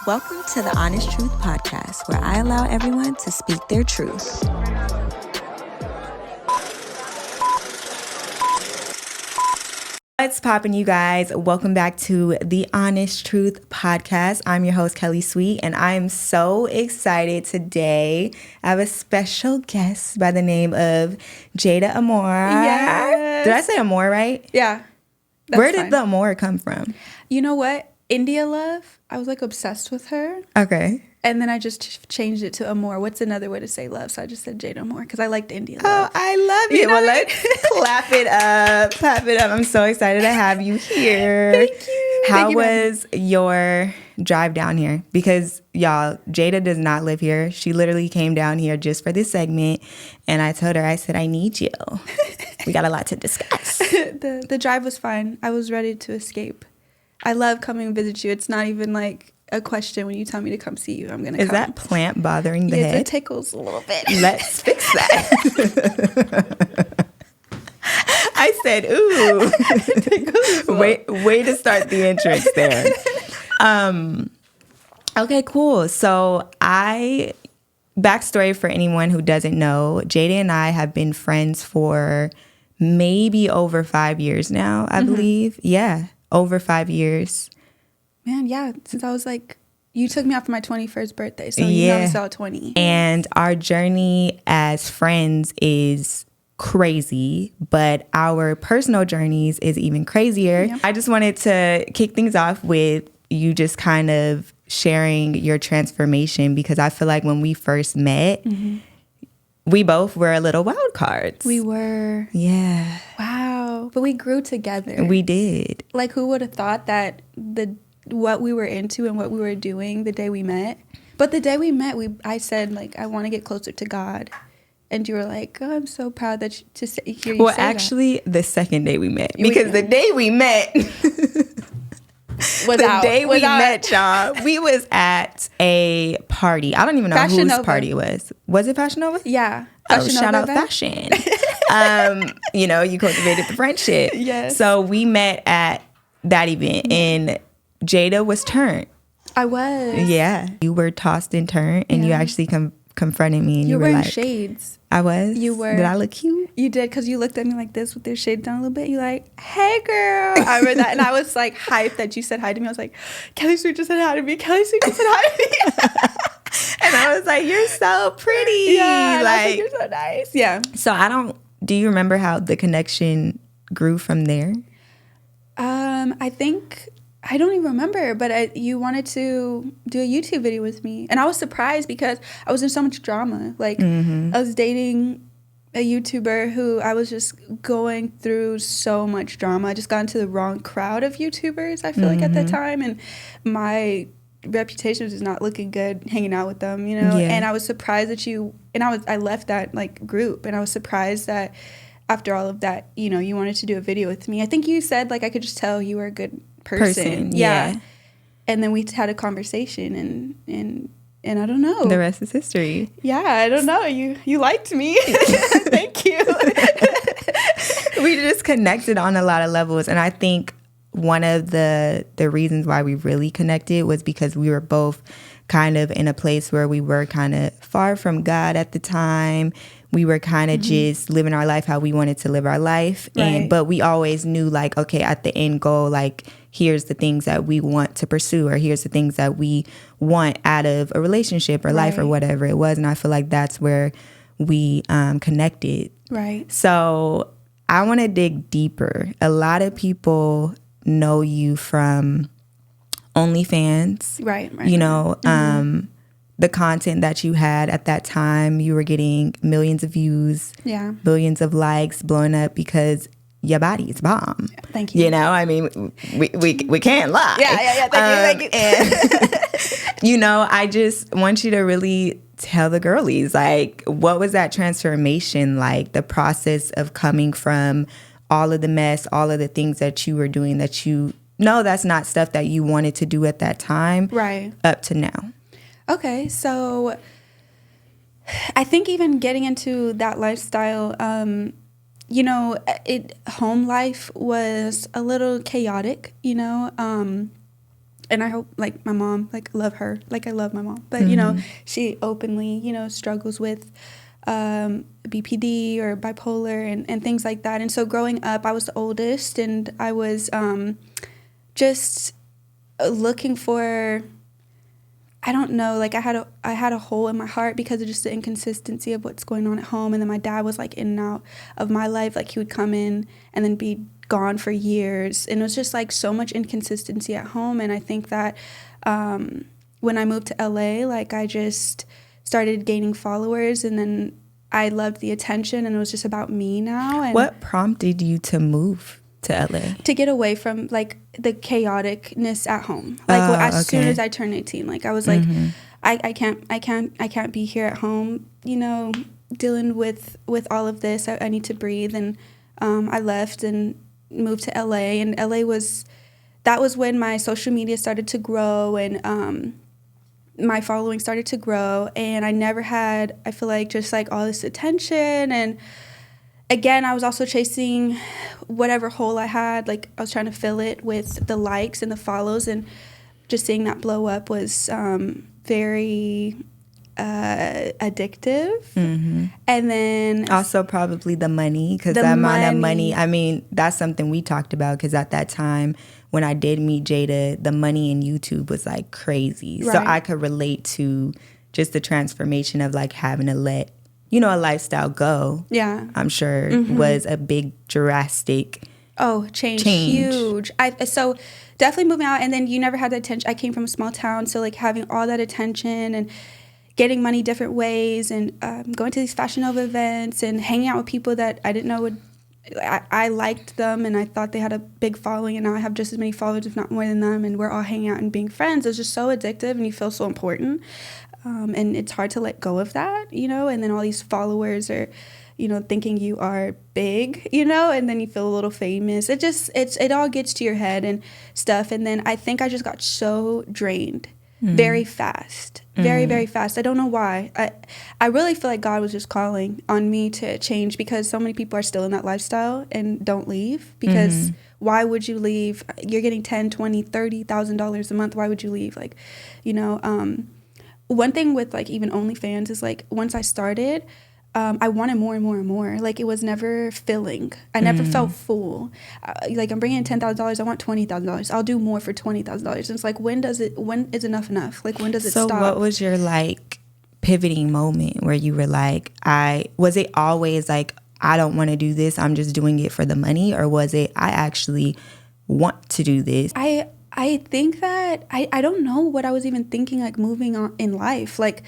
Welcome to the Honest Truth Podcast, where I allow everyone to speak their truth. What's poppin', you guys? Welcome back to the Honest Truth Podcast. I'm your host, Kelly Sweet, and I am so excited today. I have a special guest by the name of Jada Amore. Yes. Did I say Amore right? Yeah. Where did the Amore come from? You know what? India Love. I was like obsessed with her. Okay. And then I just changed it to Amore. What's another way to say love? So I just said Jada Amore because I liked India Love. Oh, I love it. Well, let's clap it up. Clap it up. I'm so excited to have you here. Thank you. How was your drive down here? Because, y'all, Jada does not live here. She literally came down here just for this segment. And I told her, I said, I need you. We got a lot to discuss. The drive was fine. I was ready to escape. I love coming and visit you. It's not even like a question when you tell me to come see you. I'm going to come. Is that plant bothering the head? It tickles a little bit. Let's fix that. I said, ooh. Way to start the entrance there. Okay, cool. So backstory for anyone who doesn't know, Jada and I have been friends for maybe over 5 years now, I believe. Yeah, over 5 years. Man, yeah, since I was like, you took me out for my 21st birthday, so you know I saw 20. And our journey as friends is crazy, but our personal journeys is even crazier. Yep. I just wanted to kick things off with you just kind of sharing your transformation, because I feel like when we first met, we both were a little wild cards. We were. Yeah. Wow. But we grew together. We did. Like, who would have thought that what we were into and what we were doing the day we met? But the day we met, I said, like, I want to get closer to God. And you were like, oh, I'm so proud that hear you say that. Well, actually, the second day we met. Because the day we met... the day we met, y'all, we was at a party. I don't even know whose party it was. Was it Fashion Nova? Yeah. Shout out Fashion. You cultivated the friendship. Yes. So we met at that event, and Jada was turned. I was. Yeah. You were tossed and turned, and you actually confronted me, and you were wearing like, shades. I was? You were. Did I look cute? You did, because you looked at me like this with your shades down a little bit. You're like, hey, girl. I remember that. And I was like hyped that you said hi to me. I was like, Kelly Sweet just said hi to me. Kelly Sweet just said hi to me. And I was like, you're so pretty. Yeah, like, you're so nice. Yeah. So do you remember how the connection grew from there? I don't even remember, but you wanted to do a YouTube video with me. And I was surprised because I was in so much drama. Like, I was dating a YouTuber who I was just going through so much drama. I just got into the wrong crowd of YouTubers, I feel like, at that time. And my reputation was just not looking good hanging out with them, Yeah. And I was surprised that I left that, like, group. And I was surprised that after all of that, you wanted to do a video with me. I think you said, like, I could just tell you were a good person. Yeah. And then we had a conversation, and I don't know. The rest is history. Yeah, I don't know. You liked me. Thank you. We just connected on a lot of levels. And I think one of the reasons why we really connected was because we were both kind of in a place where we were kind of far from God at the time. We were kind of just living our life how we wanted to live our life. Right. But we always knew, like, okay, at the end goal, like, here's the things that we want to pursue, or here's the things that we want out of a relationship or life or whatever it was. And I feel like that's where we connected. Right. So I want to dig deeper. A lot of people know you from OnlyFans. Right. The content that you had at that time, you were getting millions of views, billions of likes, blowing up because your body is bomb. Thank you. I mean, we can't lie. Yeah. Thank you. And, I just want you to really tell the girlies, like, what was that transformation like? The process of coming from all of the mess, all of the things that you were doing that that's not stuff that you wanted to do at that time. Right. Up to now. Okay, so I think even getting into that lifestyle, home life was a little chaotic, and I hope, like, my mom, like, love her, like I love my mom, but you know, she openly, you know, struggles with BPD or bipolar and things like that. And so growing up, I was the oldest, and I was just looking for, I don't know, like I had a hole in my heart because of just the inconsistency of what's going on at home. And then my dad was like in and out of my life. Like he would come in and then be gone for years, and it was just like so much inconsistency at home. And I think that when I moved to LA, like I just started gaining followers, and then I loved the attention, and it was just about me now. And what prompted you to move to LA? To get away from like the chaoticness at home. Like as soon as I turned 18, like I was like, I can't be here at home, you know, dealing with all of this. I need to breathe. And I left and moved to LA, and that was when my social media started to grow, and my following started to grow, and I never had, I feel like, just like all this attention. And again, I was also chasing whatever hole I had. Like I was trying to fill it with the likes and the follows, and just seeing that blow up was very addictive. And then also probably the money, because the amount of money, I mean, that's something we talked about, because at that time when I did meet Jada, the money in YouTube was like crazy. Right. So I could relate to just the transformation of like having to let, you know, a lifestyle go. Yeah. I'm sure was a big drastic change. Huge. So definitely moving out, and then you never had the attention. I came from a small town, so like having all that attention and getting money different ways, and going to these Fashion Nova events and hanging out with people that I didn't know I liked them, and I thought they had a big following, and now I have just as many followers, if not more than them, and we're all hanging out and being friends. It was just so addictive, and you feel so important. And it's hard to let go of that, you know, and then all these followers are, you know, thinking you are big, you know, and then you feel a little famous. It all gets to your head and stuff. And then I think I just got so drained very fast, very, very fast. I don't know why. I really feel like God was just calling on me to change, because so many people are still in that lifestyle and don't leave, because why would you leave? You're getting $10,000, $20,000, $30,000 a month. Why would you leave? Like, you know, one thing with like even OnlyFans is like once I started, I wanted more and more and more. Like it was never filling. I never felt full. Like I'm bringing in $10,000. I want $20,000. I'll do more for $20,000. And it's like, when is enough enough? Like when does it stop? So what was your like pivoting moment where you were like, was it always like, I don't want to do this, I'm just doing it for the money? Or was it, I actually want to do this? I think that, I don't know what I was even thinking, like moving on in life. Like,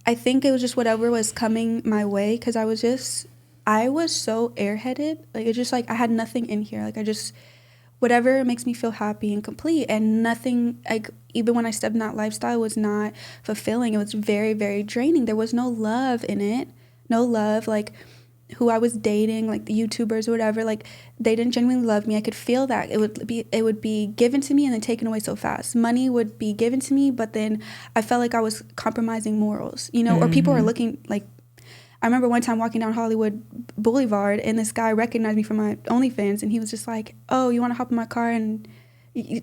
I think it was just whatever was coming my way, because I was so airheaded. Like, it's just like I had nothing in here. Like, whatever makes me feel happy and complete, and nothing, like, even when I stepped in that lifestyle, was not fulfilling. It was very, very draining. There was no love in it. No love. Like, who I was dating, like the YouTubers or whatever, like they didn't genuinely love me. I could feel that. It would be given to me and then taken away so fast. Money would be given to me, but then I felt like I was compromising morals, you know, or people were looking like, I remember one time walking down Hollywood Boulevard, and this guy recognized me from my OnlyFans, and he was just like, "Oh, you want to hop in my car and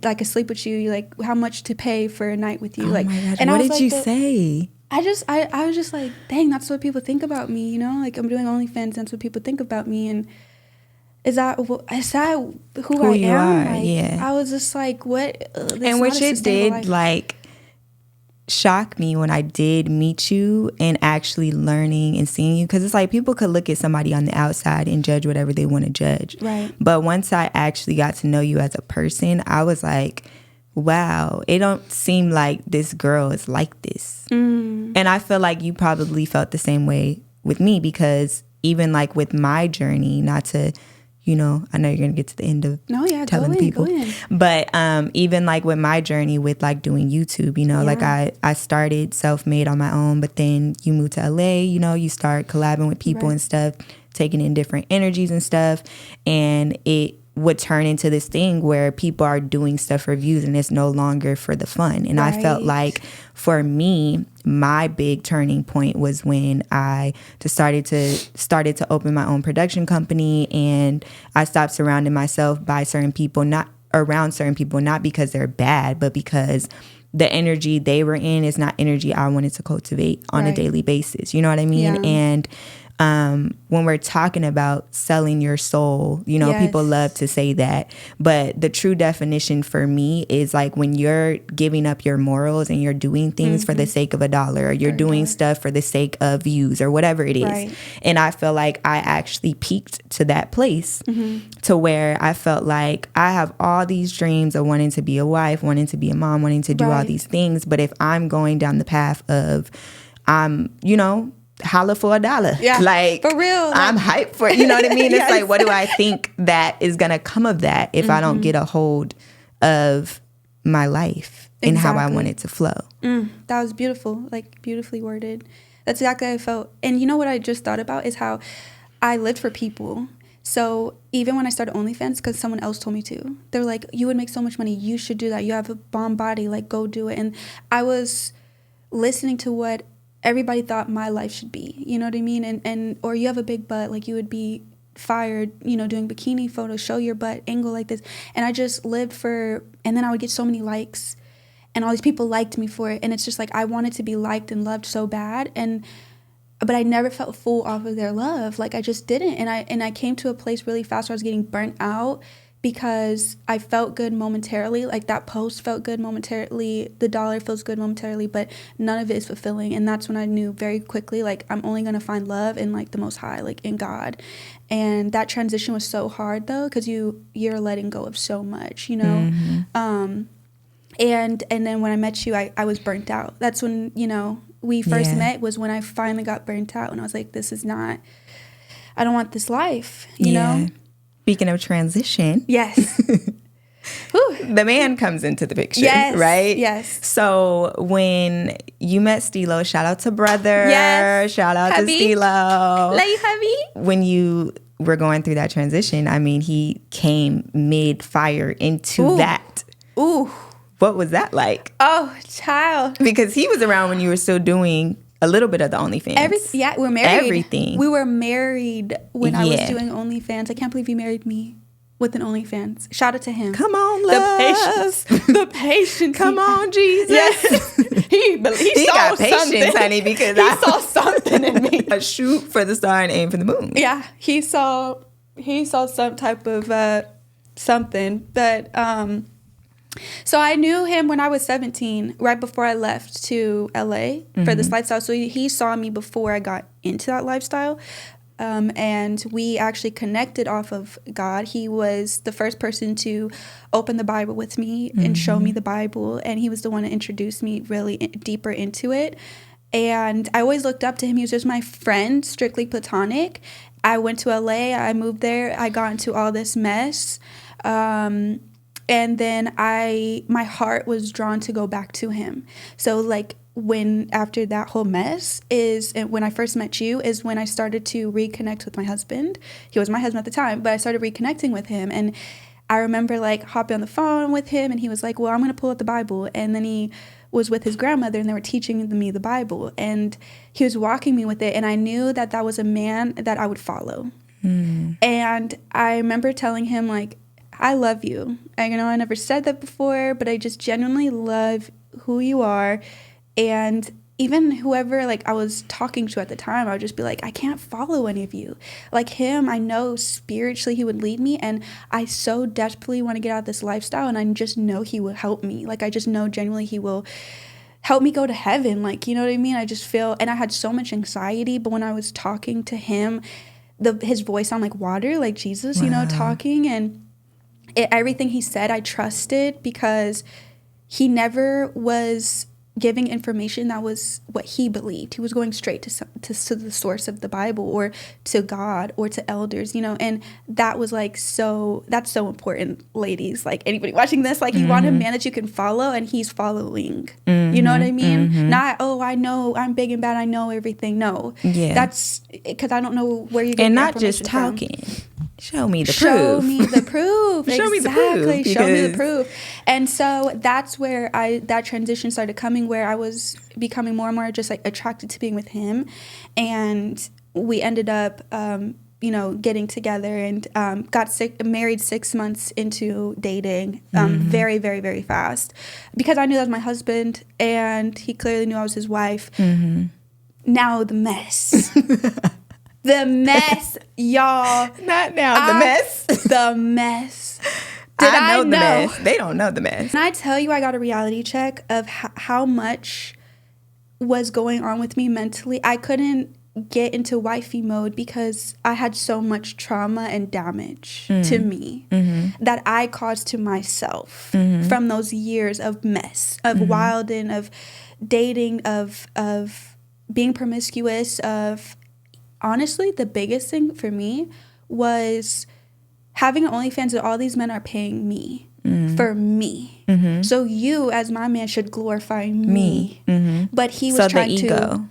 like sleep with you? Like, how much to pay for a night with you?" Oh like, my gosh, and what did you say? I was just like, dang, that's what people think about me, you know? Like, I'm doing OnlyFans, that's what people think about me, and is that who I am? Like, yeah. I was just like, what? And which it did, like, shock me when I did meet you and actually learning and seeing you, because it's like people could look at somebody on the outside and judge whatever they want to judge. Right. But once I actually got to know you as a person, I was like, wow, it don't seem like this girl is like this. And I feel like you probably felt the same way with me, because even like with my journey, not to, you know, I know you're going to get to the end of telling people. But even like with my journey with like doing YouTube, you know, like I started self-made on my own, but then you moved to LA, you know, you start collabing with people and stuff, taking in different energies and stuff. And it would turn into this thing where people are doing stuff for views, and it's no longer for the fun. And I felt like for me, my big turning point was when I just started to open my own production company, and I stopped surrounding myself by certain people, around certain people, not because they're bad, but because the energy they were in is not energy I wanted to cultivate on a daily basis. You know what I mean? Yeah. And when we're talking about selling your soul, you know, people love to say that. But the true definition for me is like when you're giving up your morals and you're doing things for the sake of $1, or you're doing stuff for the sake of views or whatever it is. Right. And I feel like I actually peaked to that place to where I felt like I have all these dreams of wanting to be a wife, wanting to be a mom, wanting to do all these things. But if I'm going down the path of, you know, holla for $1. Yeah, like for real. I'm hyped for it. You know what I mean? It's like, what do I think that is going to come of that if I don't get a hold of my life and how I want it to flow? That was beautiful, like beautifully worded. That's exactly how I felt. And you know what I just thought about is how I lived for people. So even when I started OnlyFans, because someone else told me to, they were like, you would make so much money. You should do that. You have a bomb body. Like, go do it. And I was listening to what everybody thought my life should be, you know what I mean? And or you have a big butt, like you would be fired, you know, doing bikini photos, show your butt angle like this. And I just lived for, and then I would get so many likes and all these people liked me for it. And it's just like, I wanted to be liked and loved so bad. But I never felt full off of their love. Like I just didn't. And I came to a place really fast where I was getting burnt out because I felt good momentarily. Like that post felt good momentarily. The dollar feels good momentarily, but none of it is fulfilling. And that's when I knew very quickly, like I'm only going to find love in like the Most High, like in God. And that transition was so hard though, because you're letting go of so much, you know? And then when I met you, I was burnt out. That's when, you know, we first met, was when I finally got burnt out. And I was like, this is not, I don't want this life, you know? Speaking of transition. Yes. The man comes into the picture, right? Yes. So when you met Stilo, shout out to brother. Yes. Shout out Hubby. to Stilo. Love you, hubby. When you were going through that transition, I mean, he came mid-fire into that. Ooh. What was that like? Oh, child. Because he was around when you were still doing a little bit of the OnlyFans. We were married. Everything. We were married when I was doing OnlyFans. I can't believe he married me with an OnlyFans. Shout out to him. Come on, love. The patience. Come on, Jesus. Yes. He saw got patience, something. honey, because he saw something in me. A shoot for the star and aim for the moon. Yeah, he saw some type of something, but so I knew him when I was 17, right before I left to LA for this lifestyle. So he saw me before I got into that lifestyle. And we actually connected off of God. He was the first person to open the Bible with me and show me the Bible. And he was the one to introduce me really deeper into it. And I always looked up to him. He was just my friend, strictly platonic. I went to LA. I moved there. I got into all this mess. And then my heart was drawn to go back to him. So like after that whole mess when I first met you is when I started to reconnect with my husband. He was my husband at the time, but I started reconnecting with him. And I remember like hopping on the phone with him and he was like, well, I'm going to pull out the Bible. And then he was with his grandmother and they were teaching me the Bible and he was walking me with it. And I knew that was a man that I would follow. And I remember telling him like, I love you. I never said that before, but I just genuinely love who you are. And even whoever like I was talking to at the time, I would just be like, I can't follow any of you. Like him, I know spiritually he would lead me. And I so desperately want to get out of this lifestyle. And I just know he will help me. Like I just know genuinely he will help me go to heaven. Like, you know what I mean? I just feel, and I had so much anxiety. But when I was talking to him, his voice sounded like water, like Jesus, you know, talking. And everything he said, I trusted because he never was giving information that was what he believed. He was going straight to the source of the Bible or to God or to elders, you know, and that was like that's so important, ladies. Like anybody watching this, like you want a man that you can follow and he's following. You know what I mean? Not, oh, I know I'm big and bad, I know everything. No. Yeah. That's because I don't know where you're getting and not just talking. Show me the proof. Show me the proof. Show me the proof. Show me the proof. And so that's where that transition started coming, where I was becoming more and more just like attracted to being with him. And we ended up getting together and got married 6 months into dating very, very, very fast because I knew that was my husband and he clearly knew I was his wife. Now the mess. The mess, y'all. Not now, the mess. The mess. I know the mess. They don't know the mess. Can I tell you I got a reality check of how much was going on with me mentally? I couldn't get into wifey mode because I had so much trauma and damage to me that I caused to myself from those years of mess, of wilding, of dating, of being promiscuous, of honestly the biggest thing for me was having OnlyFans that all these men are paying me for me. So you as my man should glorify me. But he was trying the ego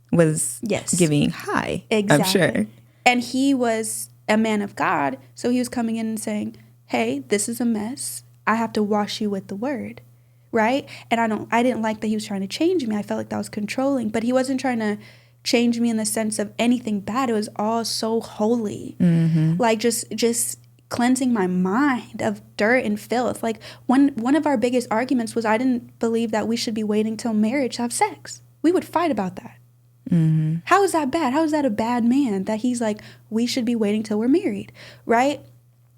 was giving high, exactly. I'm sure. And he was a man of God, so he was coming in and saying, hey, this is a mess. I have to wash you with the word, right? And I didn't like that he was trying to change me. I felt like that was controlling, but he wasn't trying to change me in the sense of anything bad. It was all so holy. Like just cleansing my mind of dirt and filth. Like one of our biggest arguments was I didn't believe that we should be waiting till marriage to have sex. We would fight about that. How is that bad? How is that a bad man that he's like, we should be waiting till we're married, right?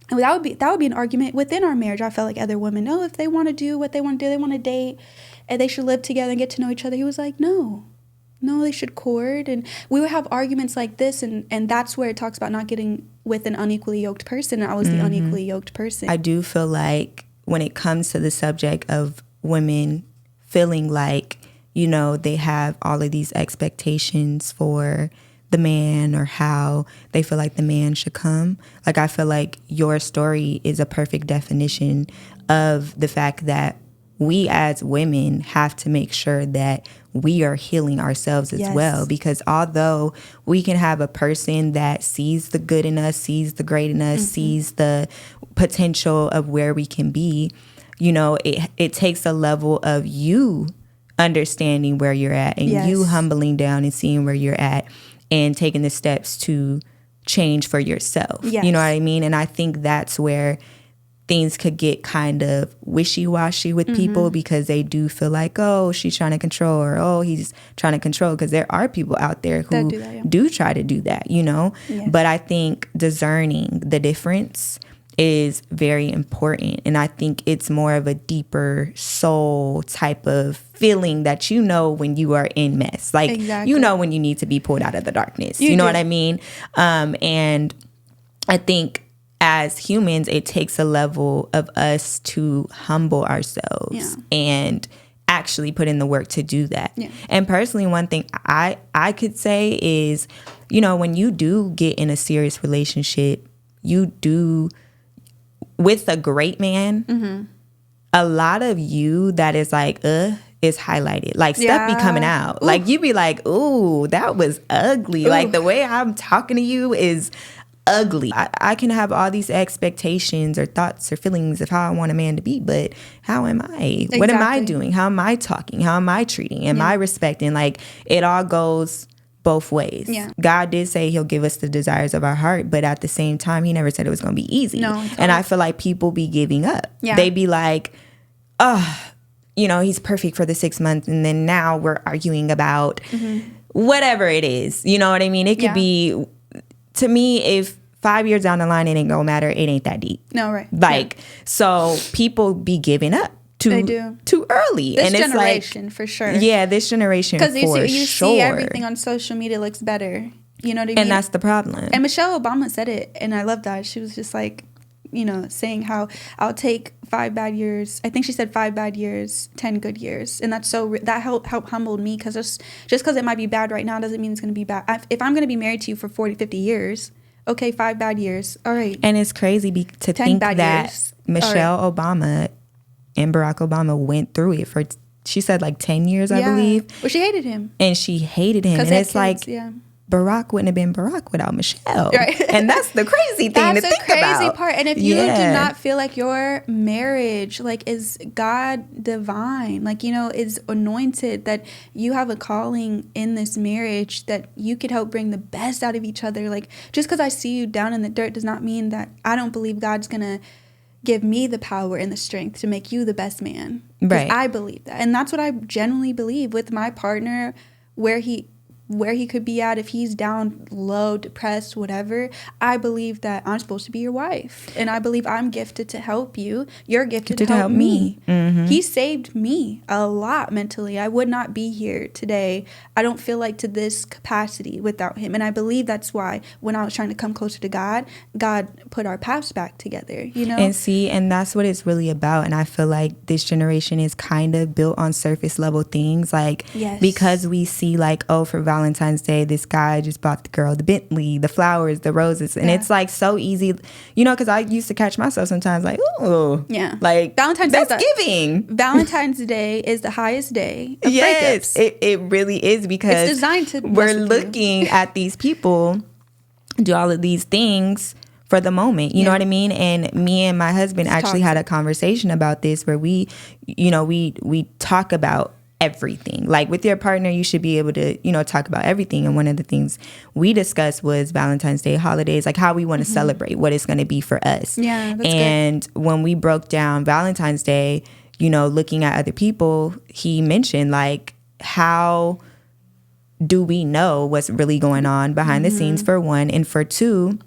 And that would be an argument within our marriage. I felt like other women, if they want to do what they want to do, they want to date, and they should live together and get to know each other. He was like, no, they should court. And we would have arguments like this, and that's where it talks about not getting with an unequally yoked person. And I was the unequally yoked person. I do feel like when it comes to the subject of women feeling like, they have all of these expectations for the man or how they feel like the man should come. Like, I feel like your story is a perfect definition of the fact that we as women have to make sure that we are healing ourselves as well. Because although we can have a person that sees the good in us, sees the great in us, sees the potential of where we can be, it takes a level of you understanding where you're at and you humbling down and seeing where you're at and taking the steps to change for yourself. You know what I mean? And I think that's where things could get kind of wishy-washy with people because they do feel like, she's trying to control, or he's trying to control, because there are people out there who do try to do that, But I think discerning the difference is very important. And I think it's more of a deeper soul type of feeling that when you are in mess. Like, when you need to be pulled out of the darkness. You know what I mean? And I think as humans, it takes a level of us to humble ourselves and actually put in the work to do that. And personally, one thing I could say is, when you do get in a serious relationship, you do, with a great man, a lot of you that is like, is highlighted. Like, stuff be coming out. Ooh. Like, you be like, ooh, that was ugly. Ooh. Like, the way I'm talking to you is ugly. I can have all these expectations or thoughts or feelings of how I want a man to be, but how am I? Exactly. What am I doing? How am I talking? How am I treating? Am I respecting? Like, it all goes both ways. God did say he'll give us the desires of our heart, but at the same time, he never said it was going to be easy. No, totally. And I feel like people be giving up. They be like, he's perfect for the 6 months, and then now we're arguing about whatever it is. You know what I mean? It could be, to me, if 5 years down the line it ain't gonna matter, it ain't that deep. No, right. Like, so people be giving up too early. This generation, for sure. Yeah, this generation, because you see everything on social media looks better. You know what I mean? And that's the problem. And Michelle Obama said it, and I love that. She was just like, saying how I'll take 5 bad years. I think she said 5 bad years, 10 good years. And that's that helped humbled me, because just because it might be bad right now doesn't mean it's going to be bad. If I'm going to be married to you for 40, 50 years, okay, 5 bad years. All right. And it's crazy to think that years. Michelle Obama and Barack Obama went through it for, she said, like 10 years, I believe. Well, she hated him. And she hated him. And it's kids, like, Barack wouldn't have been Barack without Michelle. Right. And that's the crazy thing to think about. That's the crazy part. And if you do not feel like your marriage, like, is God divine, like, you know, is anointed, that you have a calling in this marriage that you could help bring the best out of each other. Like, just because I see you down in the dirt does not mean that I don't believe God's going to give me the power and the strength to make you the best man. Right. I believe that. And that's what I genuinely believe with my partner, where he could be at if he's down low, depressed, whatever. I believe that I'm supposed to be your wife. And I believe I'm gifted to help you. You're gifted to help me. Mm-hmm. He saved me a lot mentally. I would not be here today. I don't feel like to this capacity without him. And I believe that's why when I was trying to come closer to God, God put our paths back together, you know? And that's what it's really about. And I feel like this generation is kind of built on surface level things. Like, because we see like, oh, for Valentine's Day, this guy just bought the girl the Bentley, the flowers, the roses. And it's like so easy, you know, because I used to catch myself sometimes like, ooh. Yeah. Like, Valentine's Day is the highest day of breakups. It really is, because it's designed to we're looking at these people do all of these things for the moment. You know what I mean? And me and my husband actually had a conversation about this where we talk about everything. Like, with your partner, you should be able to, you know, talk about everything. And one of the things we discussed was Valentine's Day, holidays, like how we want to celebrate, what it's going to be for us. Yeah, that's and good. When we broke down Valentine's Day, you know, looking at other people, he mentioned like, how do we know what's really going on behind the scenes, for one, and for two,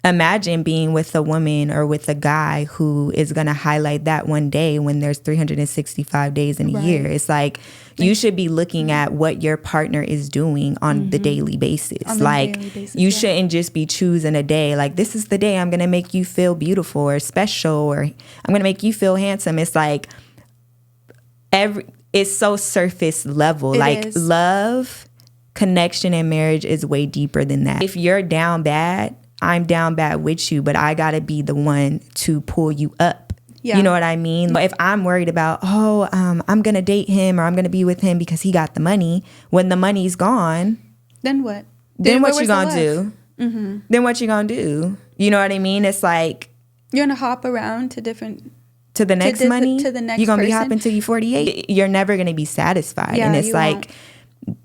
imagine being with a woman or with a guy who is going to highlight that one day when there's 365 days in a year. It's like, you should be looking at what your partner is doing on the daily basis. You shouldn't just be choosing a day like, this is the day I'm going to make you feel beautiful or special, or I'm going to make you feel handsome. It's like it's so surface level. Love, connection, and marriage is way deeper than that. If you're down bad, I'm down bad with you, but I gotta be the one to pull you up. Yeah. You know what I mean? But if I'm worried about, I'm gonna date him or I'm gonna be with him because he got the money, when the money's gone, then what? Then what you gonna do? Mm-hmm. Then what you gonna do? You know what I mean? It's like, you're gonna hop around to the next money. To the next you're gonna person. be hopping till you're 48. You're never gonna be satisfied. Yeah, and it's like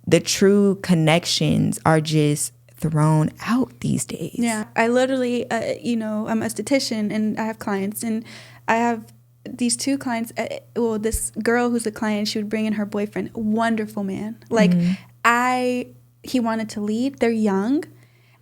the true connections are just thrown out these days. Yeah, I literally, I'm a esthetician and I have clients, and I have these two clients. This girl who's a client, she would bring in her boyfriend, wonderful man. Like, he wanted to lead. They're young,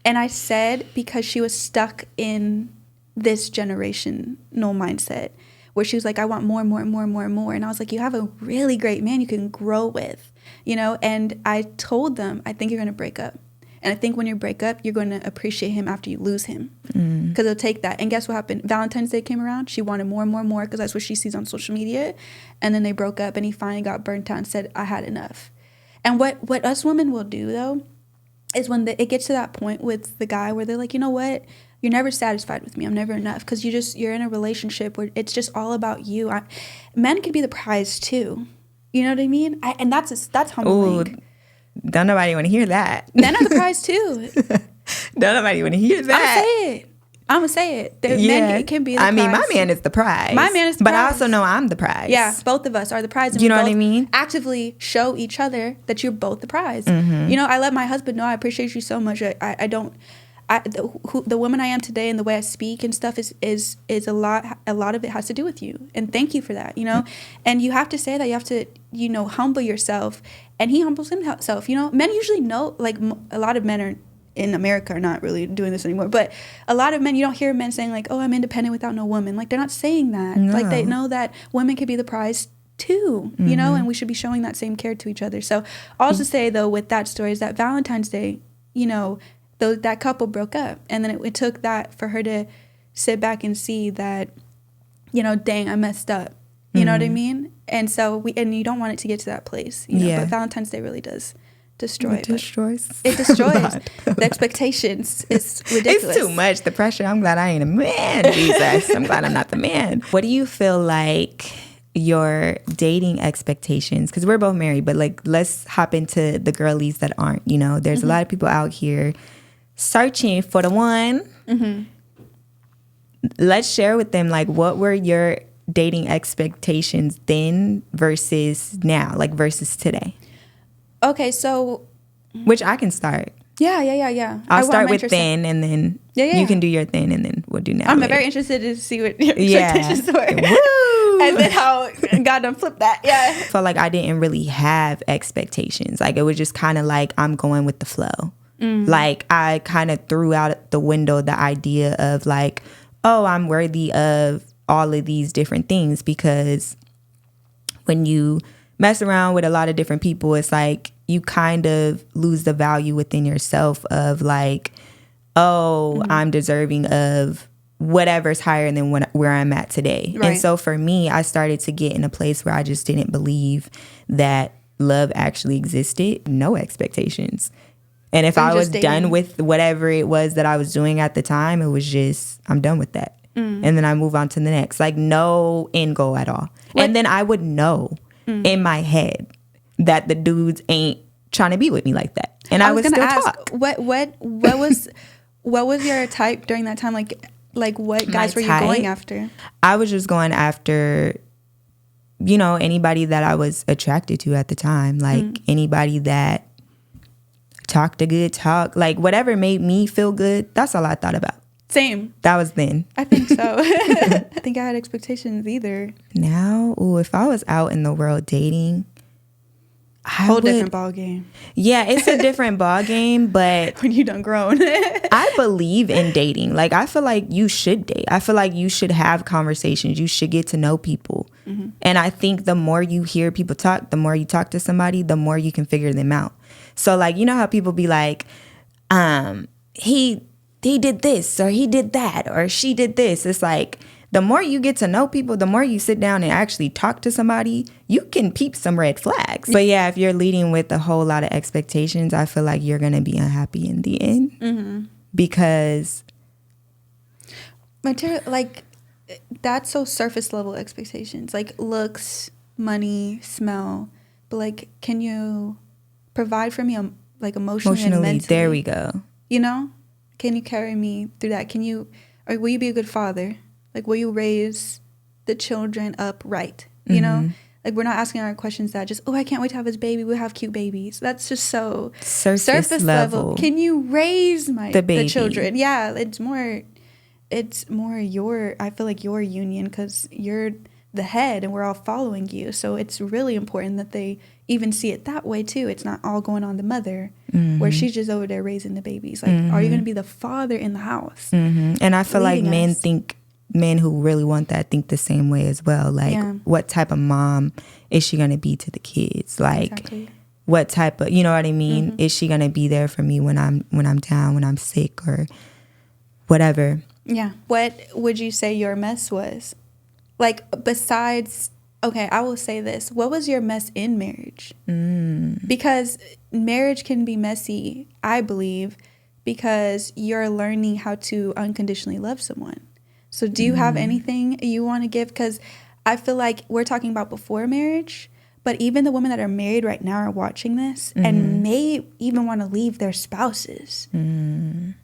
and I said, because she was stuck in this generational mindset where she was like, I want more and more and more and more and more. And I was like, you have a really great man you can grow with, you know. And I told them, I think you're gonna break up. And I think when you break up, you're going to appreciate him after you lose him. Because it'll take that. And guess what happened? Valentine's Day came around. She wanted more and more and more because that's what she sees on social media. And then they broke up, and he finally got burnt out and said, I had enough. And what us women will do, though, is when it gets to that point with the guy where they're like, you know what? You're never satisfied with me. I'm never enough. Because you're in a relationship where it's just all about you. Men can be the prize, too. You know what I mean? And that's humbling. Ooh. Don't nobody want to hear that. Men are the prize too. Don't nobody want to hear that. I'm gonna say it. Men can be the prize. I mean, my man is the prize. My man is the prize. But I also know I'm the prize. Yeah, both of us are the prize. And you know what I mean? Actively show each other that you're both the prize. Mm-hmm. You know, I let my husband know I appreciate you so much. The woman I am today and the way I speak and stuff is a lot of it has to do with you. And thank you for that, you know? And you have to say that. You have to, you know, humble yourself. And he humbles himself, you know? Men usually know, like, a lot of men in America are not really doing this anymore. But a lot of men, you don't hear men saying, like, oh, I'm independent without no woman. Like, they're not saying that. No. Like, they know that women can be the prize too, you know? And we should be showing that same care to each other. So all to say, though, with that story is that Valentine's Day, you know, that couple broke up, and then it took that for her to sit back and see that, you know, dang, I messed up. You know what I mean? And so you don't want it to get to that place, you know. But Valentine's Day really does destroy it. It destroys. The expectations. It's ridiculous. It's too much. The pressure. I'm glad I ain't a man, Jesus. I'm glad I'm not the man. What do you feel like your dating expectations, because we're both married, but like let's hop into the girlies that aren't, you know, there's a lot of people out here searching for the one. Let's share with them, like, what were your dating expectations then versus now, like versus today? Okay, so which I can start. Yeah. I'll start with then, and then you can do your then, and then we'll do now. I'm later. very interested to see what your expectations were. Woo! And then how God done flipped that. Yeah. I felt like I didn't really have expectations. Like, it was just kind of like, I'm going with the flow. Like, I kind of threw out the window the idea of like, oh, I'm worthy of all of these different things, because when you mess around with a lot of different people, it's like you kind of lose the value within yourself of like, oh, I'm deserving of whatever's higher than where I'm at today. Right. And so for me, I started to get in a place where I just didn't believe that love actually existed. No expectations. And if I was done with whatever it was that I was doing at the time, it was just, I'm done with that. And then I move on to the next. Like, no end goal at all. What? And then I would know in my head that the dudes ain't trying to be with me like that. And I would still talk. What was your type during that time? Like what guys were you going after? I was just going after, you know, anybody that I was attracted to at the time. Like anybody that talked a good talk, like whatever made me feel good. That's all I thought about. Same. That was then. I think so. I think I had expectations either. Now, if I was out in the world dating, different ball game. Yeah, it's a different ball game, but when you done grown. I believe in dating. Like, I feel like you should date. I feel like you should have conversations. You should get to know people. And I think the more you hear people talk, the more you talk to somebody, the more you can figure them out. So, like, you know how people be like, he did this, or he did that, or she did this. It's like, the more you get to know people, the more you sit down and actually talk to somebody, you can peep some red flags. But yeah, if you're leading with a whole lot of expectations, I feel like you're going to be unhappy in the end. Because like, that's so surface level expectations, like looks, money, smell. But like, can you provide for me, like emotionally and mentally? There we go. You know? Can you carry me through that? Or will you be a good father? Like, will you raise the children up right? You know? Like, we're not asking our questions that just, oh, I can't wait to have his baby. We'll have cute babies. That's just so surface level. Can you raise the children? Yeah, it's more I feel like your union, because you're the head and we're all following you. So it's really important that they even see it that way too. It's not all going on the mother where she's just over there raising the babies. Like, are you going to be the father in the house? And I feel like men who really want that think the same way as well. Like, what type of mom is she going to be to the kids? Like, what type of, you know what I mean? Is she going to be there for me when I'm down, when I'm sick, or whatever? Yeah. What would you say your mess was? Like, besides, okay, I will say this. What was your mess in marriage? Because marriage can be messy, I believe, because you're learning how to unconditionally love someone. So do you have anything you want to give? Because I feel like we're talking about before marriage, but even the women that are married right now are watching this and may even want to leave their spouses. And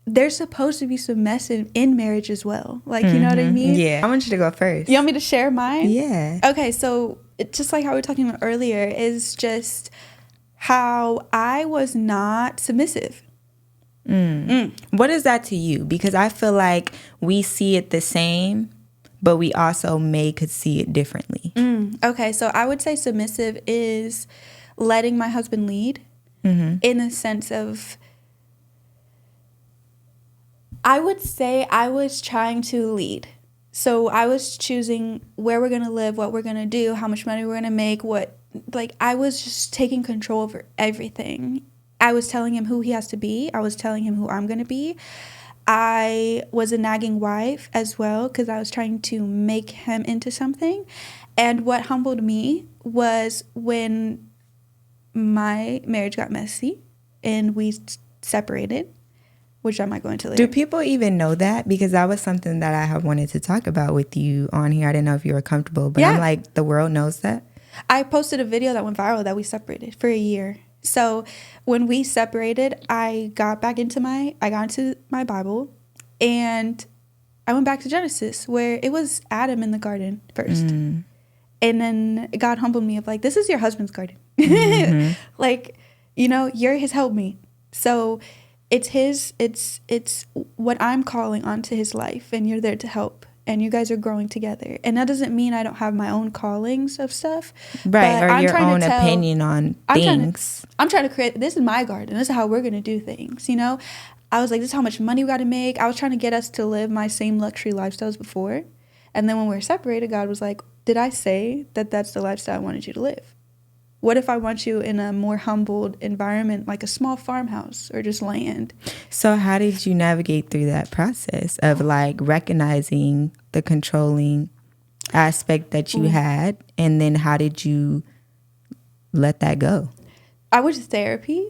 there's supposed to be some mess in marriage as well. Like, you know what I mean? Yeah. I want you to go first. You want me to share mine? Yeah. Okay, so just like how we were talking about earlier, is just how I was not submissive. What is that to you? Because I feel like we see it the same, but we also could see it differently. Okay, so I would say submissive is letting my husband lead in the sense of, I would say I was trying to lead. So I was choosing where we're going to live, what we're going to do, how much money we're going to make, I was just taking control over everything. I was telling him who he has to be. I was telling him who I'm going to be. I was a nagging wife as well, because I was trying to make him into something. And what humbled me was when my marriage got messy and we separated. which I might go into later. Do people even know that? Because that was something that I have wanted to talk about with you on here. I didn't know if you were comfortable, but I'm like, the world knows that? I posted a video that went viral that we separated for a year. So when we separated, I got into my Bible, and I went back to Genesis, where it was Adam in the garden first. And then God humbled me of like, this is your husband's garden. Like, you know, you're his helpmate. So it's what I'm calling onto his life, and you're there to help, and you guys are growing together. And that doesn't mean I don't have my own callings of stuff. Right, or your own opinion on things. I'm trying to create, this is my garden. This is how we're going to do things, you know? I was like, this is how much money we got to make. I was trying to get us to live my same luxury lifestyles before. And then when we were separated, God was like, did I say that that's the lifestyle I wanted you to live? What if I want you in a more humbled environment, like a small farmhouse or just land? So how did you navigate through that process of like recognizing the controlling aspect that you had? And then how did you let that go? I went to therapy,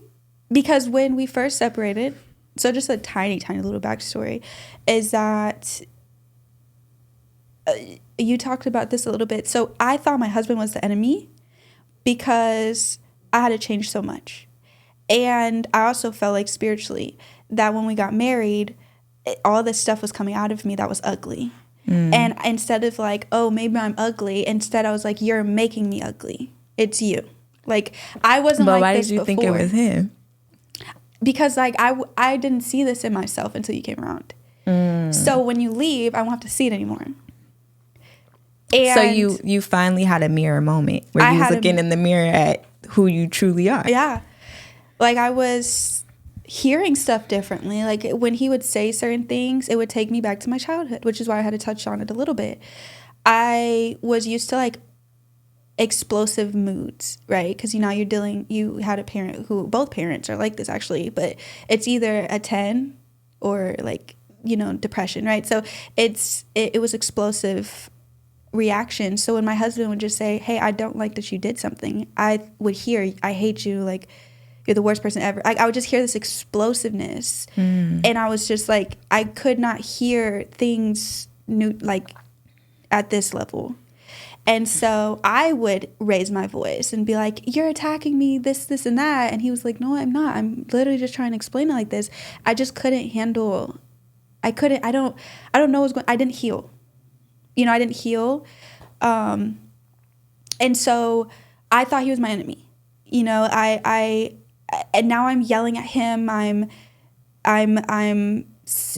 because when we first separated, so just a tiny, tiny little backstory, is that you talked about this a little bit. So I thought my husband was the enemy, because I had to change so much. And I also felt like spiritually that when we got married, all this stuff was coming out of me that was ugly. And instead of like, oh, maybe I'm ugly, instead I was like, you're making me ugly. It's you. Like, I wasn't like this before. But why did you think it was him? Because like I didn't see this in myself until you came around. So when you leave, I won't have to see it anymore. And so you finally had a mirror moment where you was looking in the mirror at who you truly are. Yeah. Like, I was hearing stuff differently. Like, when he would say certain things, it would take me back to my childhood, which is why I had to touch on it a little bit. I was used to like explosive moods, right? Because you had a parent who, both parents are like this actually, but it's either a 10 or like, you know, depression, right? So it was explosive reaction. So when my husband would just say, hey, I don't like that you did something, I would hear, I hate you, like, you're the worst person ever. I would just hear this explosiveness. And I was just like, I could not hear things new, like at this level. And so I would raise my voice and be like, you're attacking me, this, and that. And he was like, no, I'm not. I'm literally just trying to explain it like this. I just couldn't handle, I don't know what's going, I didn't heal. You know, I didn't heal. And so I thought he was my enemy. You know, and now I'm yelling at him. I'm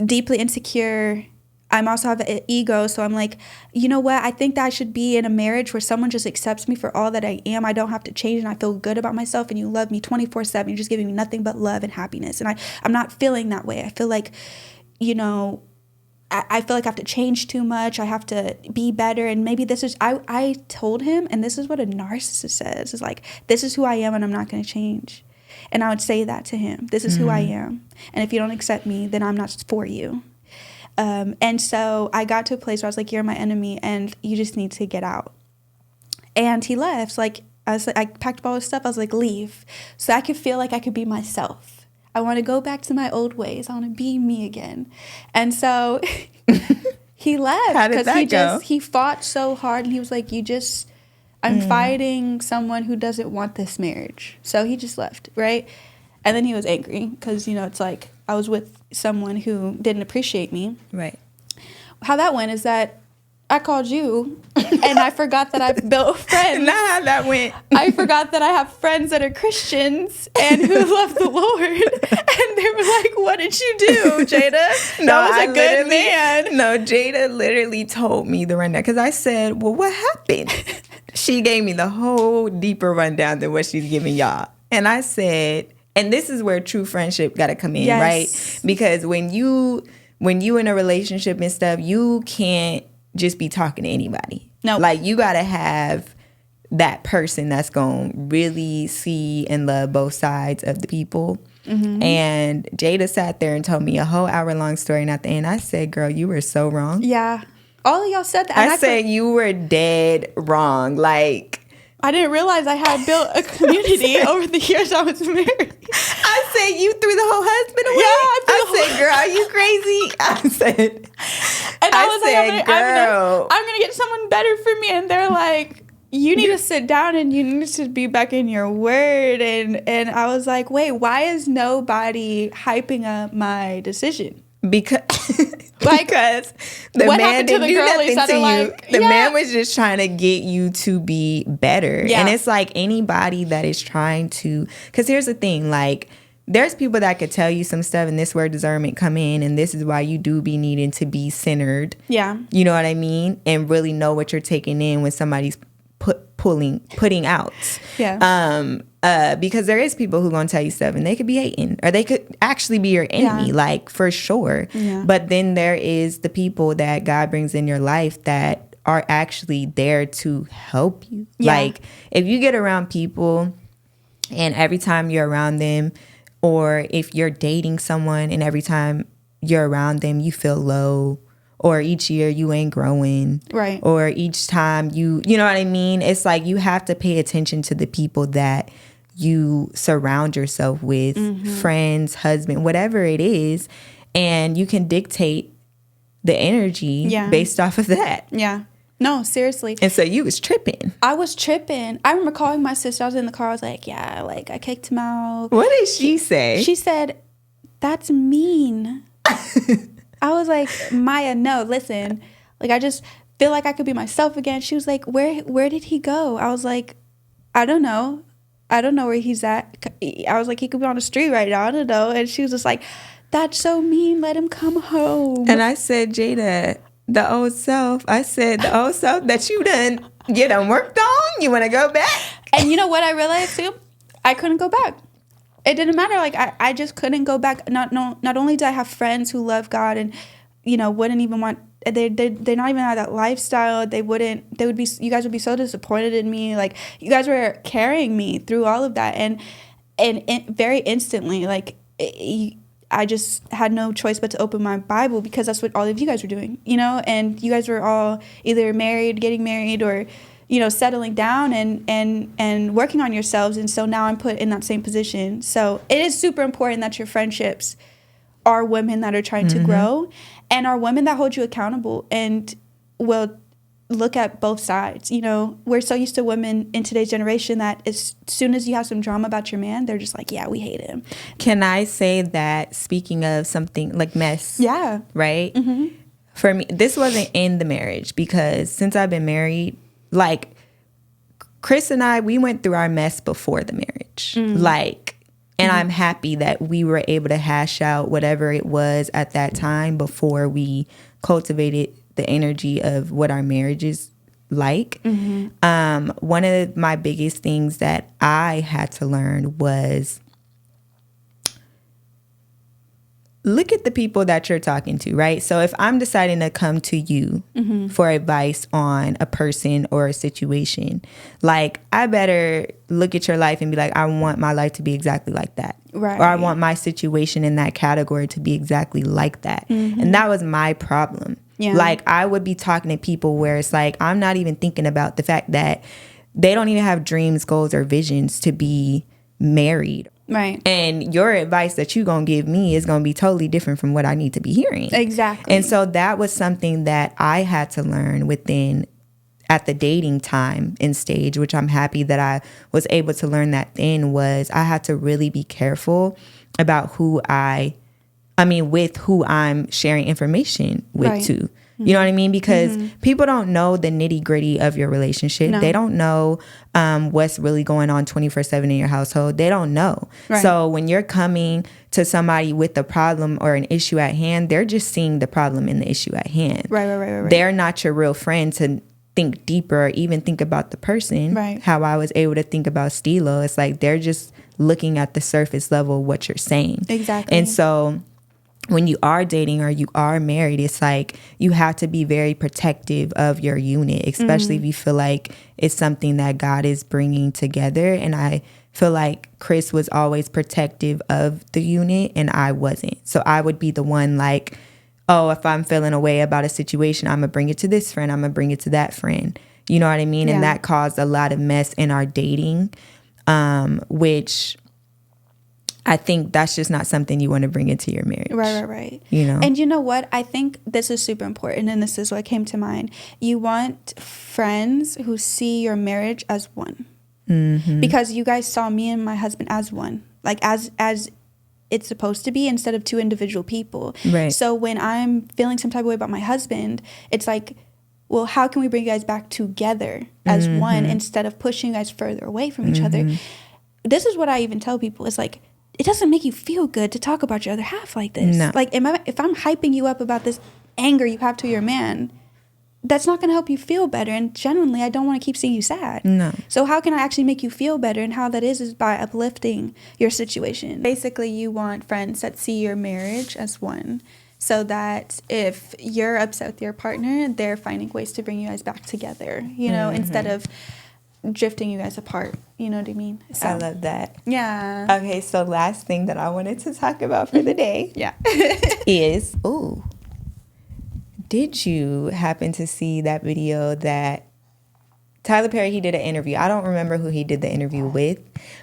deeply insecure. I'm also have an ego. So I'm like, you know what? I think that I should be in a marriage where someone just accepts me for all that I am. I don't have to change, and I feel good about myself, and you love me 24/7. You're just giving me nothing but love and happiness. And I'm not feeling that way. I feel like, you know, I feel like I have to change too much. I have to be better. And maybe this is, I told him, and this is what a narcissist says, is like, this is who I am and I'm not going to change. And I would say that to him. This is who I am. And if you don't accept me, then I'm not for you. And so I got to a place where I was like, you're my enemy and you just need to get out. And he left. Like, I packed up all his stuff. I was like, leave. So I could feel like I could be myself. I want to go back to my old ways. I want to be me again. And so he left. How did that go? He fought so hard, and he was like, I'm fighting someone who doesn't want this marriage. So he just left, right? And then he was angry because, you know, it's like I was with someone who didn't appreciate me. Right. How that went is that I called you, and I forgot that I built friends. Not how that went. I forgot that I have friends that are Christians and who love the Lord. And they were like, what did you do, Jada? No, that was a good man. No, Jada literally told me the rundown, because I said, well, what happened? She gave me the whole deeper rundown than what she's giving y'all. And I said, and this is where true friendship got to come in, yes. Right? Because when you in a relationship and stuff, you can't just be talking to anybody. No. Like, you got to have that person that's going to really see and love both sides of the people. Mm-hmm. And Jada sat there and told me a whole hour-long story. And at the end, I said, girl, you were so wrong. Yeah. All of y'all said that. I said you were dead wrong. Like, I didn't realize I had built a community over the years I was married. I said, you threw the whole husband away? Yeah, I said, girl, are you crazy? I said, and I was like, I'm gonna get someone better for me. And they're like, you need to sit down and you need to be back in your word. And I was like, wait, why is nobody hyping up my decision? Because the man didn't do nothing to you. The man was just trying to get you to be better. Yeah. And it's like anybody that is trying to, because here's the thing, like, there's people that could tell you some stuff and this where discernment come in, and this is why you do be needing to be centered. Yeah. You know what I mean? And really know what you're taking in when somebody's putting out. Yeah. Because there is people who gonna tell you stuff and they could be hating or they could actually be your enemy, like for sure. Yeah. But then there is the people that God brings in your life that are actually there to help you. Yeah. Like if you get around people and every time you're around them, or if you're dating someone and every time you're around them you feel low, or each year you ain't growing, right? Or each time you know what I mean? It's like you have to pay attention to the people that you surround yourself with, friends, husband, whatever it is, and you can dictate the energy based off of that. Yeah. No, seriously. And so you was tripping. I was tripping. I remember calling my sister. I was in the car. I was like, yeah, like I kicked him out. What did she say? She said, that's mean. I was like, Maya, no, listen. Like, I just feel like I could be myself again. She was like, where did he go? I was like, I don't know. I don't know where he's at. I was like, he could be on the street right now. I don't know. And she was just like, that's so mean. Let him come home. And I said, Jada, the old self. I said, the old self that you done worked on. You want to go back? And you know what I realized too? I couldn't go back. It didn't matter. Like I just couldn't go back. Not only did I have friends who love God and, wouldn't even want. They're not even at that lifestyle. You guys would be so disappointed in me. Like you guys were carrying me through all of that, and very instantly, like I just had no choice but to open my Bible because that's what all of you guys were doing, and you guys were all either married, getting married, or settling down and working on yourselves. And so now I'm put in that same position. So it is super important that your friendships are women that are trying to grow and are women that hold you accountable and will look at both sides. We're so used to women in today's generation that as soon as you have some drama about your man, they're just like, yeah, we hate him. Can I say that, speaking of something like mess? Yeah. Right? Mm-hmm. For me, this wasn't in the marriage because since I've been married, like Chris and I, we went through our mess before the marriage. And I'm happy that we were able to hash out whatever it was at that time before we cultivated the energy of what our marriage is like. One of my biggest things that I had to learn was look at the people that you're talking to, right? So if I'm deciding to come to you for advice on a person or a situation, like I better look at your life and be like, I want my life to be exactly like that. Right. Or I want my situation in that category to be exactly like that. And that was my problem. Yeah. Like I would be talking to people where it's like, I'm not even thinking about the fact that they don't even have dreams, goals, or visions to be married. Right. And your advice that you're going to give me is going to be totally different from what I need to be hearing. Exactly. And so that was something that I had to learn at the dating time and stage, which I'm happy that I was able to learn that then, was I had to really be careful about with who I'm sharing information with too. You know what I mean? Because people don't know the nitty gritty of your relationship. No. They don't know what's really going on 24/7 in your household. They don't know. Right. So when you're coming to somebody with a problem or an issue at hand, they're just seeing the problem in the issue at hand. Right. They're not your real friend to think deeper or even think about the person. Right. How I was able to think about Stilo. It's like they're just looking at the surface level of what you're saying. Exactly. And so when you are dating or you are married, it's like you have to be very protective of your unit, especially if you feel like it's something that God is bringing together. And I feel like Chris was always protective of the unit and I wasn't. So I would be the one like, oh, if I'm feeling a way about a situation, I'm going to bring it to this friend. I'm going to bring it to that friend. You know what I mean? Yeah. And that caused a lot of mess in our dating, which I think that's just not something you want to bring into your marriage. Right. You know? And you know what? I think this is super important, and this is what came to mind. You want friends who see your marriage as one. Mm-hmm. Because you guys saw me and my husband as one. Like, as it's supposed to be, instead of two individual people. Right. So when I'm feeling some type of way about my husband, it's like, well, how can we bring you guys back together as one instead of pushing you guys further away from each other? This is what I even tell people. It's like, it doesn't make you feel good to talk about your other half like this. No. Like, if I'm hyping you up about this anger you have to your man, that's not going to help you feel better. And genuinely, I don't want to keep seeing you sad. No. So how can I actually make you feel better? And how that is by uplifting your situation. Basically, you want friends that see your marriage as one, so that if you're upset with your partner, they're finding ways to bring you guys back together, you know, instead of drifting you guys apart. You know what I mean? So, I love that. Yeah. Okay, so last thing that I wanted to talk about for the day is, did you happen to see that video that Tyler Perry, he did an interview. I don't remember who he did the interview with,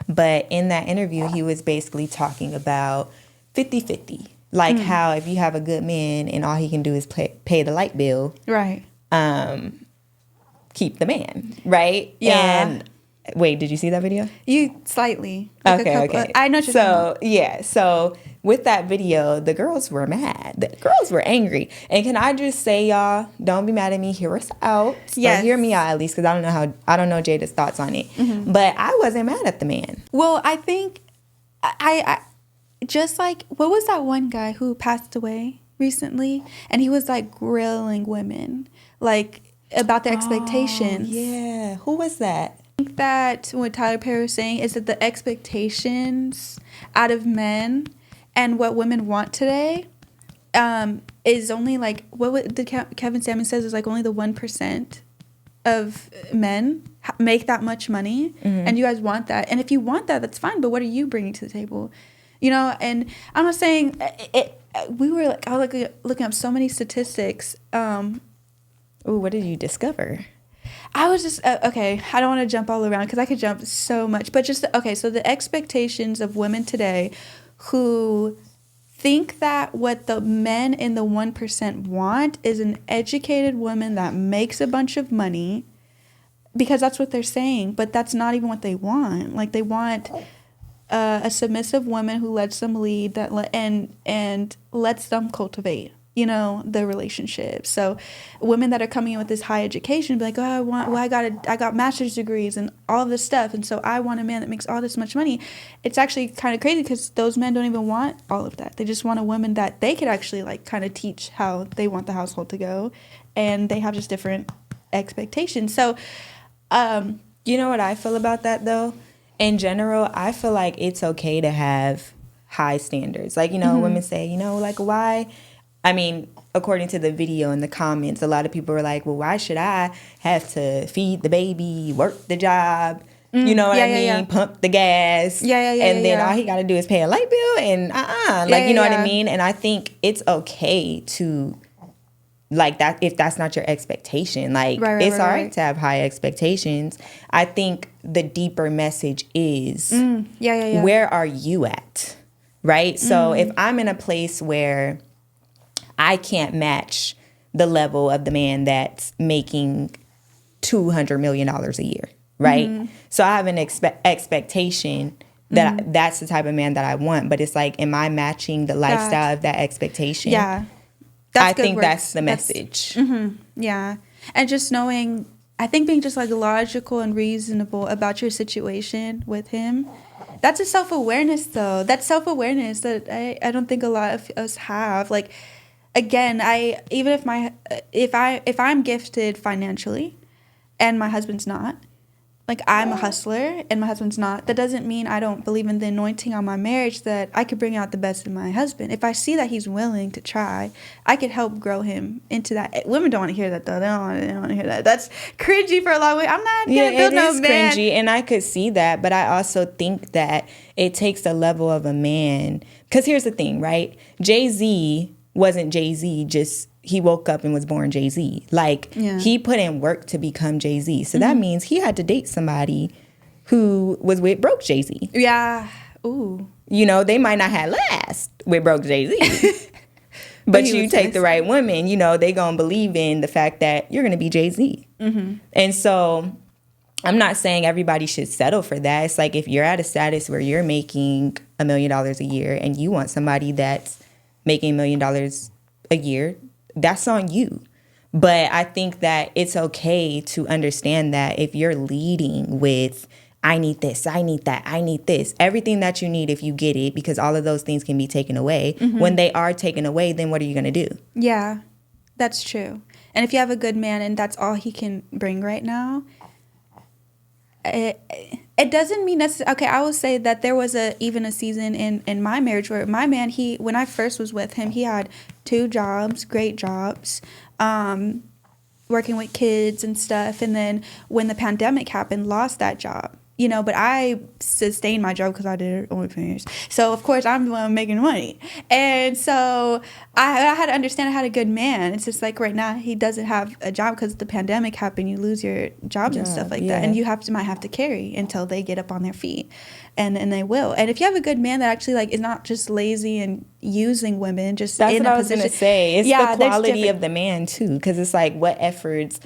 but in that interview, he was basically talking about 50-50. Like how if you have a good man and all he can do is pay the light bill. Right. Keep the man, right? Yeah. And wait, did you see that video? You slightly. Okay. I know what you're talking about. Yeah. So with that video, the girls were mad. The girls were angry. And can I just say, y'all, don't be mad at me. Hear us out. Yes. Or hear me out at least, because I don't know Jada's thoughts on it. But I wasn't mad at the man. Well, I think I just like, what was that one guy who passed away recently? And he was like grilling women, like about their expectations. Yeah. Who was that? I think that what Tyler Perry was saying is that the expectations out of men and what women want today is only like, Kevin Samuels says is like only the 1% of men make that much money. And you guys want that. And if you want that, that's fine. But what are you bringing to the table? You know, and I'm not saying we were like, I was looking up so many statistics. What did you discover? I was just, okay, I don't want to jump all around because I could jump so much. But just, okay, so the expectations of women today who think that what the men in the 1% want is an educated woman that makes a bunch of money, because that's what they're saying. But that's not even what they want. Like, they want a submissive woman who lets them lead and lets them cultivate, you know, the relationship. So women that are coming in with this high education be like, I got master's degrees and all this stuff, and so I want a man that makes all this much money. It's actually kind of crazy because those men don't even want all of that. They just want a woman that they could actually like kind of teach how they want the household to go, and they have just different expectations. So you know what I feel about that though? In general, I feel like it's okay to have high standards. Like, you know, women say, you know, like, why? I mean, according to the video in the comments, a lot of people were like, well, why should I have to feed the baby, work the job, you know what I mean? Pump the gas. And then all he got to do is pay a light bill and like, you know what I mean? And I think it's okay to, like, that if that's not your expectation. Like, it's all right to have high expectations. I think the deeper message is, where are you at? Right? So if I'm in a place where I can't match the level of the man that's making $200 million a year, right? So I have an expectation that that's the type of man that I want. But it's like, am I matching the lifestyle of that expectation? Yeah. I think that's the message. Yeah. And just knowing, I think being just like logical and reasonable about your situation with him, that's a self-awareness though. That's self-awareness that I don't think a lot of us have. Like, again, even if I'm gifted financially and my husband's not, like, I'm a hustler and my husband's not, that doesn't mean I don't believe in the anointing on my marriage, that I could bring out the best in my husband. If I see that he's willing to try, I could help grow him into that. Women don't want to hear that though. They don't want to hear that. That's cringy for a lot of women. I'm not gonna build no man. It is cringy, and I could see that, but I also think that it takes a level of a man. Because here's the thing, right? Jay-Z wasn't Jay-Z, just he woke up and was born Jay-Z. Like, he put in work to become Jay-Z. So that means he had to date somebody who was with broke Jay-Z. Yeah. Ooh. You know, they might not have last with broke Jay-Z. But you take the right woman, you know, they gonna believe in the fact that you're gonna be Jay-Z. And so I'm not saying everybody should settle for that. It's like if you're at a status where you're making $1 million a year and you want somebody that's making $1 million a year, that's on you. But I think that it's okay to understand that if you're leading with, I need this, I need that, I need this, everything that you need if you get it, because all of those things can be taken away. When they are taken away, then what are you going to do? Yeah, that's true. And if you have a good man and that's all he can bring right now, it doesn't mean necessarily. Okay, I will say that there was even a season in my marriage where my man, when I first was with him, he had 2 jobs, great jobs, working with kids and stuff. And then when the pandemic happened, lost that job. You know, but I sustained my job because I did OnlyFans. So, of course, I'm the one making money. And so I had to understand I had a good man. It's just like right now he doesn't have a job because the pandemic happened. You lose your jobs and stuff like that. And you might have to carry until they get up on their feet. And they will. And if you have a good man that actually like is not just lazy and using women, just that's in what a I was position. Gonna say. It's the quality of the man, too. Because it's like what efforts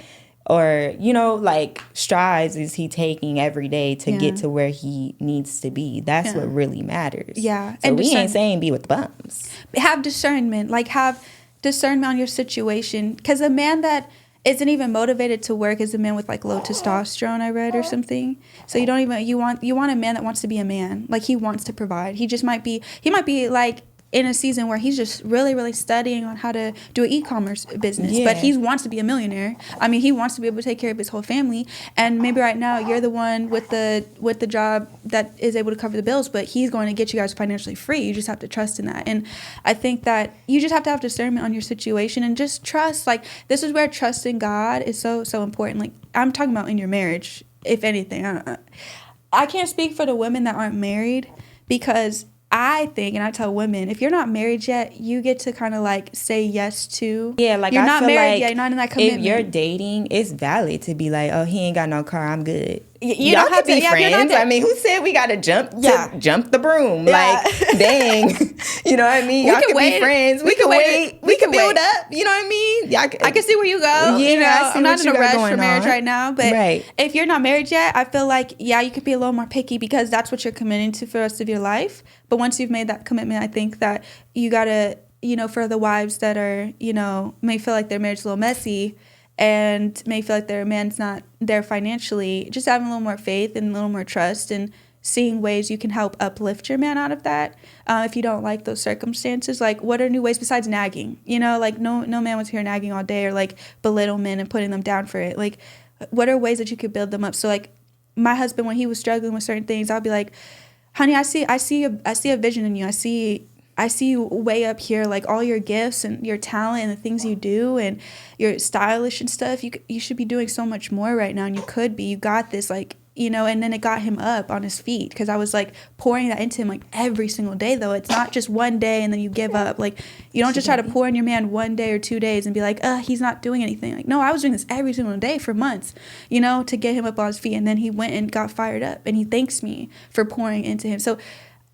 or, you know, like strides is he taking every day to get to where he needs to be? That's what really matters. Yeah. So and we ain't saying be with bums. Have discernment. Like have discernment on your situation. Because a man that isn't even motivated to work is a man with like low testosterone, I read, or something. So you don't even, you want a man that wants to be a man. Like he wants to provide. He might be like in a season where he's just really, really studying on how to do an e-commerce business. But he wants to be a millionaire. I mean, he wants to be able to take care of his whole family. And maybe right now you're the one with the job that is able to cover the bills, but he's going to get you guys financially free. You just have to trust in that. And I think that you just have to have discernment on your situation and just trust. Like, this is where trusting God is so, so important. Like, I'm talking about in your marriage, if anything. I can't speak for the women that aren't married because I think, and I tell women, if you're not married yet, you get to kind of like say yes to. Yeah, like you're I not feel married like yet, you're not in that commitment. If you're dating, it's valid to be like, oh, he ain't got no car, I'm good. You Y'all don't have can be to, friends. I mean, who said we got to jump the broom? Like, dang, you know what I mean? Y'all can be friends. We can wait. We can build up. You know what I mean? I can see where you go. Yeah, you know, I'm not in a rush for marriage right now, but if you're not married yet, I feel like you could be a little more picky because that's what you're committing to for the rest of your life. But once you've made that commitment, I think that you gotta, you know, for the wives that are, you know, may feel like their marriage is a little messy and may feel like their man's not there financially, just having a little more faith and a little more trust and seeing ways you can help uplift your man out of that. If you don't like those circumstances, like what are new ways besides nagging? You know, like no man was here nagging all day or like belittle men and putting them down for it. Like, what are ways that you could build them up? So like my husband, when he was struggling with certain things, I'll be like, honey, I see a vision in you. I see you way up here, like all your gifts and your talent and the things you do and you're stylish and stuff. You should be doing so much more right now, and you could be. You got this, like, you know. And then it got him up on his feet because I was like pouring that into him like every single day. Though it's not just one day and then you give up. Like, you don't just try to pour in your man 1 day or 2 days and be like, he's not doing anything. Like, no, I was doing this every single day for months, you know, to get him up on his feet. And then he went and got fired up, and he thanks me for pouring into him. So,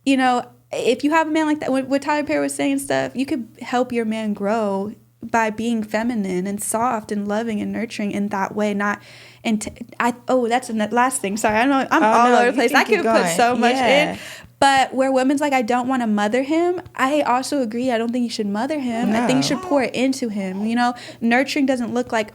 you know, if you have a man like that, what Tyler Perry was saying stuff, you could help your man grow by being feminine and soft and loving and nurturing in that way. Not, that's the last thing. Sorry, I know I'm all over the place. I could put so much in. But where women's like, I don't want to mother him, I also agree. I don't think you should mother him. No. I think you should pour it into him. You know, nurturing doesn't look like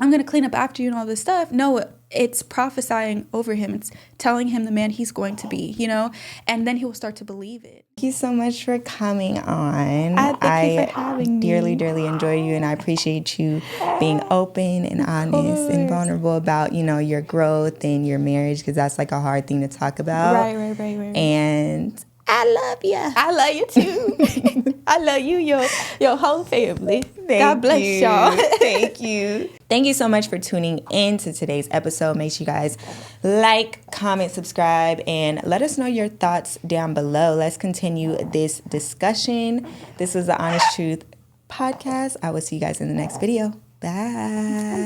I'm going to clean up after you and all this stuff. No, it's prophesying over him. It's telling him the man he's going to be, you know, and then he will start to believe it. Thank you so much for coming on. Thank you for having me. Dearly enjoy you, and I appreciate you being open and honest and vulnerable about, you know, your growth and your marriage, because that's like a hard thing to talk about. Right. And I love you. I love you too. I love you, your whole family. God bless y'all. Thank you. Thank you so much for tuning in to today's episode. Make sure you guys like, comment, subscribe, and let us know your thoughts down below. Let's continue this discussion. This is the Honest Truth Podcast. I will see you guys in the next video. Bye.